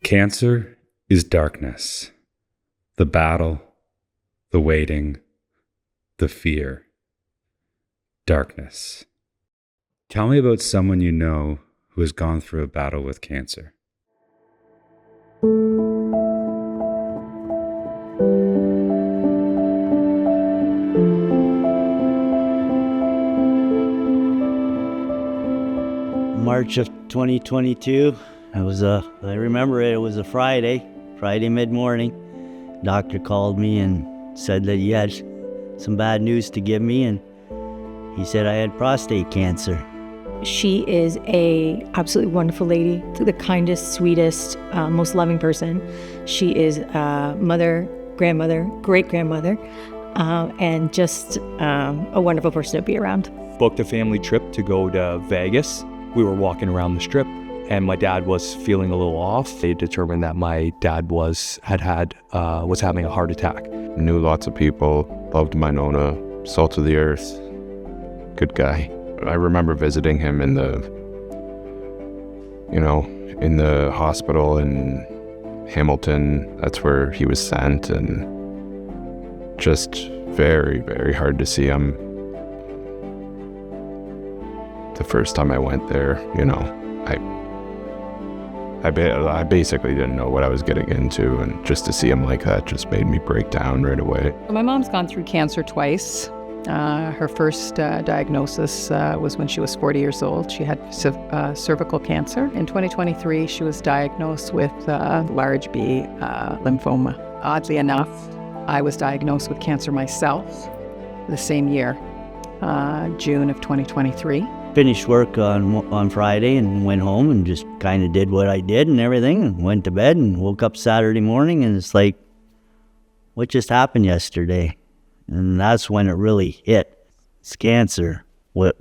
Cancer is darkness, the battle, the waiting, the fear. Darkness. Tell me about someone you know who has gone through a battle with cancer. March of 2022. I remember it was a Friday mid-morning. Doctor called me and said that he had some bad news to give me, and he said I had prostate cancer. She is a absolutely wonderful lady, the kindest, sweetest, most loving person. She is a mother, grandmother, great-grandmother, and just a wonderful person to be around. Booked a family trip to go to Vegas. We were walking around the strip, and my dad was feeling a little off. They determined that my dad was having a heart attack. Knew lots of people, loved my Nona, salt of the earth, good guy. I remember visiting him in the hospital in Hamilton. That's where he was sent, and just very, very hard to see him. The first time I went there, I basically didn't know what I was getting into, and just to see him like that just made me break down right away. My mom's gone through cancer twice. Her first diagnosis was when she was 40 years old. She had cervical cancer. In 2023, she was diagnosed with large B lymphoma. Oddly enough, I was diagnosed with cancer myself the same year, June of 2023. Finished work on Friday and went home and just kind of did what I did and everything, and went to bed and woke up Saturday morning, and it's like, what just happened yesterday? And that's when it really hit. It's cancer. What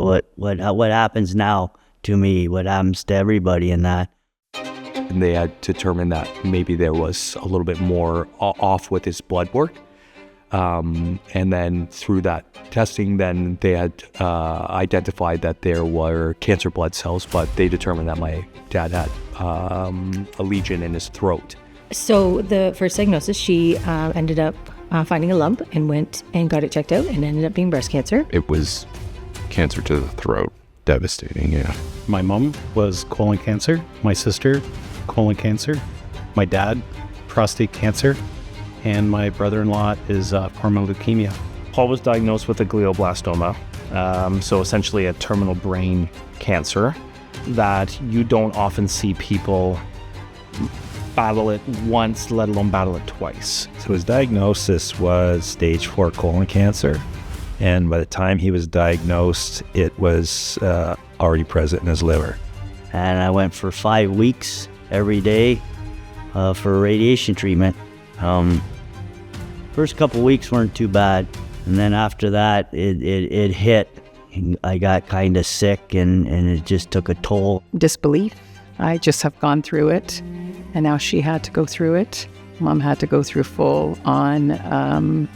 happens now to me? What happens to everybody in that? And they had determined that maybe there was a little bit more off with his blood work. And then through that testing, then they had identified that there were cancer blood cells, but they determined that my dad had a lesion in his throat. So the first diagnosis, she ended up finding a lump and went and got it checked out, and ended up being breast cancer. It was cancer to the throat. Devastating, yeah. My mom was colon cancer, my sister, colon cancer, my dad, prostate cancer, and my brother-in-law is formal leukemia. Paul was diagnosed with a glioblastoma, so essentially a terminal brain cancer that you don't often see people battle it once, let alone battle it twice. So his diagnosis was stage 4 colon cancer, and by the time he was diagnosed, it was already present in his liver. And I went for 5 weeks every day for radiation treatment. First couple weeks weren't too bad, and then after that, it hit. I got kind of sick, and it just took a toll. Disbelief. I just have gone through it, and now she had to go through it. Mom had to go through full-on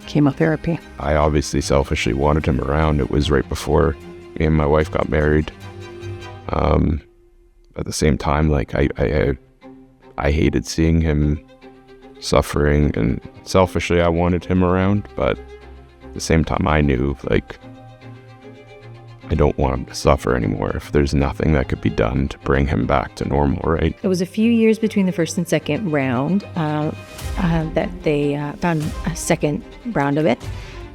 chemotherapy. I obviously selfishly wanted him around. It was right before me and my wife got married. At the same time, I hated seeing him suffering, and selfishly I wanted him around, but at the same time I knew, I don't want him to suffer anymore if there's nothing that could be done to bring him back to normal, right? It was a few years between the first and second round that they found a second round of it.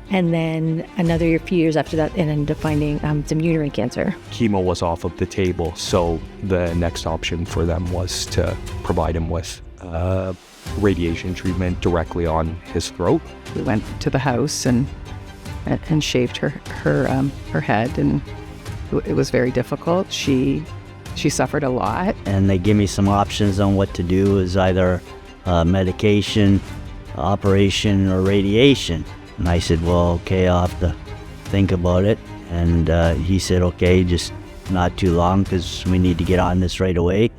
And then another few years after that, it ended up finding some uterine cancer. Chemo was off of the table, so the next option for them was to provide him with radiation treatment directly on his throat. We went to the house and shaved her head, and it was very difficult. She suffered a lot. And they give me some options on what to do, is either medication, operation, or radiation. And I said, well, okay, I'll have to think about it. And he said, okay, just not too long, because we need to get on this right away.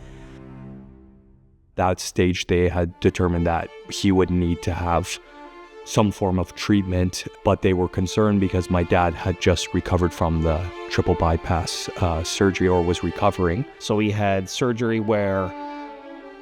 That stage, they had determined that he would need to have some form of treatment, but they were concerned because my dad had just recovered from the triple bypass surgery, or was recovering. So we had surgery where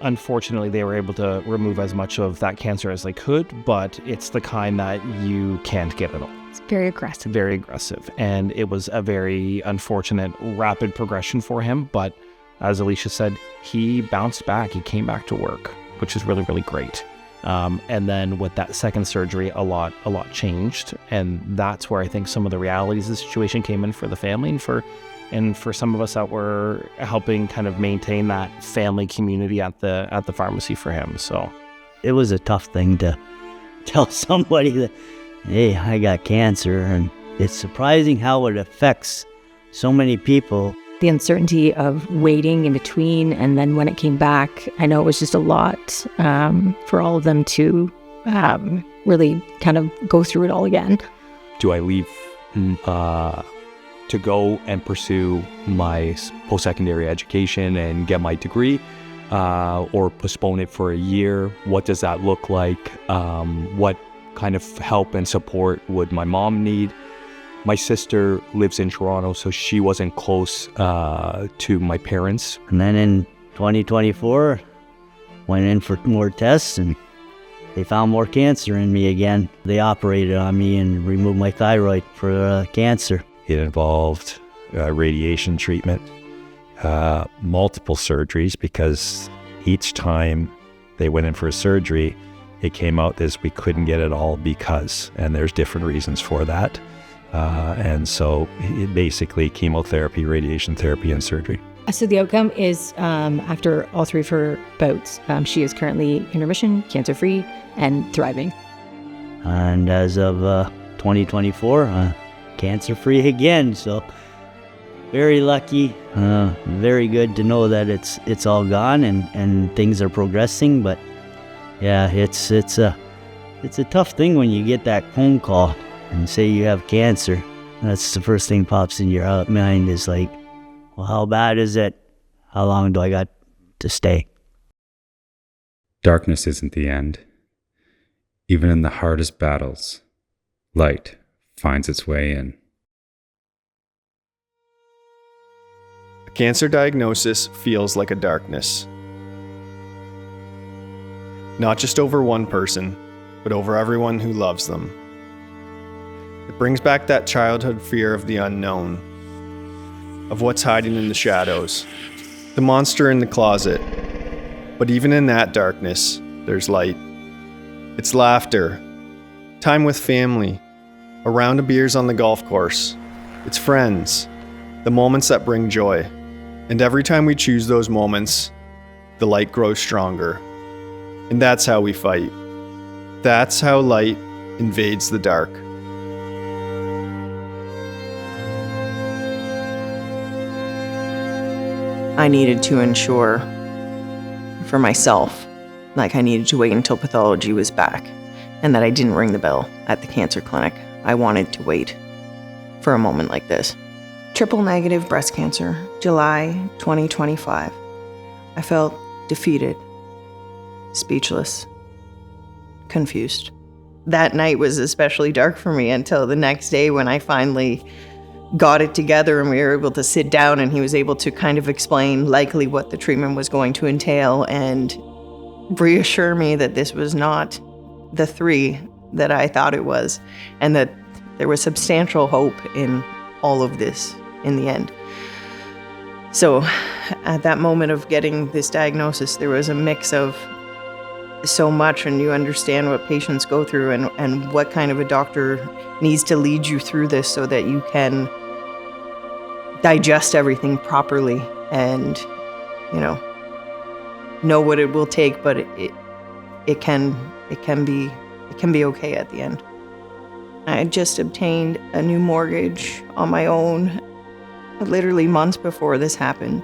Unfortunately, they were able to remove as much of that cancer as they could, but it's the kind that you can't get at all. It's very aggressive. Very aggressive. And it was a very unfortunate, rapid progression for him. But as Alicia said, he bounced back. He came back to work, which is really, really great. And then with that second surgery, a lot changed. And that's where I think some of the realities of the situation came in for the family and for some of us that were helping kind of maintain that family community at the pharmacy for him. So It was a tough thing to tell somebody that, hey, I got cancer. And it's surprising how it affects so many people. The uncertainty of waiting in between, and then when it came back, I know it was just a lot for all of them to really kind of go through it all again. Do I leave to go and pursue my post-secondary education and get my degree, or postpone it for a year? What does that look like? What kind of help and support would my mom need? My sister lives in Toronto, so she wasn't close to my parents. And then in 2024, went in for more tests, and they found more cancer in me again. They operated on me and removed my thyroid for cancer. It involved radiation treatment, multiple surgeries, because each time they went in for a surgery, it came out as we couldn't get it all because, and there's different reasons for that. And so it basically chemotherapy, radiation therapy, and surgery. So the outcome is, after all three of her bouts, she is currently in remission, cancer-free, and thriving. And as of 2024, cancer-free again. So very lucky, very good to know that it's all gone and things are progressing. But yeah, it's a tough thing when you get that phone call and say you have cancer. That's the first thing pops in your mind is like, well, how bad is it? How long do I got to stay? Darkness isn't the end. Even in the hardest battles, light finds its way in. A cancer diagnosis feels like a darkness. Not just over one person, but over everyone who loves them. It brings back that childhood fear of the unknown, of what's hiding in the shadows, the monster in the closet. But even in that darkness, there's light. It's laughter, time with family, a round of beers on the golf course. It's friends, the moments that bring joy. And every time we choose those moments, the light grows stronger. And that's how we fight. That's how light invades the dark. I needed to ensure for myself, like I needed to wait until pathology was back and that I didn't ring the bell at the cancer clinic. I wanted to wait for a moment like this. Triple negative breast cancer, July 2025. I felt defeated, speechless, confused. That night was especially dark for me until the next day when I finally got it together and we were able to sit down and he was able to kind of explain likely what the treatment was going to entail and reassure me that this was not the 3 that I thought it was and that there was substantial hope in all of this in the end. So at that moment of getting this diagnosis, there was a mix of so much, and you understand what patients go through and what kind of a doctor needs to lead you through this so that you can digest everything properly and, know what it will take, but it can be okay at the end. I had just obtained a new mortgage on my own literally months before this happened.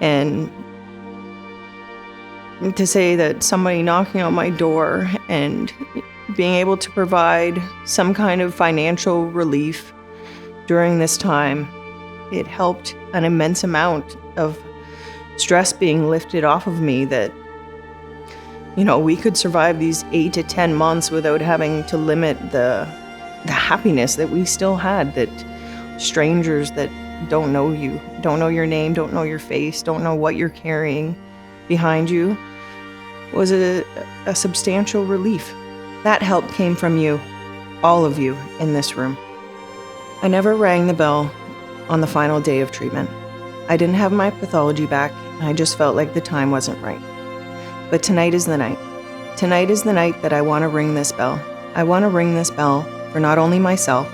And to say that somebody knocking on my door and being able to provide some kind of financial relief during this time, it helped an immense amount of stress being lifted off of me that, we could survive these 8 to 10 months without having to limit the happiness that we still had, that strangers that don't know you, don't know your name, don't know your face, don't know what you're carrying, behind you was a substantial relief. That help came from you, all of you in this room. I never rang the bell on the final day of treatment. I didn't have my pathology back, and I just felt like the time wasn't right. But tonight is the night. Tonight is the night that I want to ring this bell. I want to ring this bell for not only myself,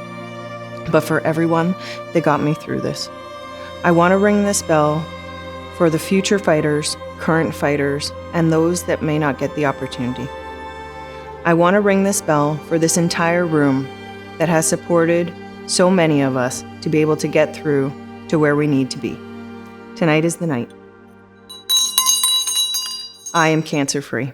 but for everyone that got me through this. I want to ring this bell for the future fighters, current fighters, and those that may not get the opportunity. I want to ring this bell for this entire room that has supported so many of us to be able to get through to where we need to be. Tonight is the night. I am cancer-free.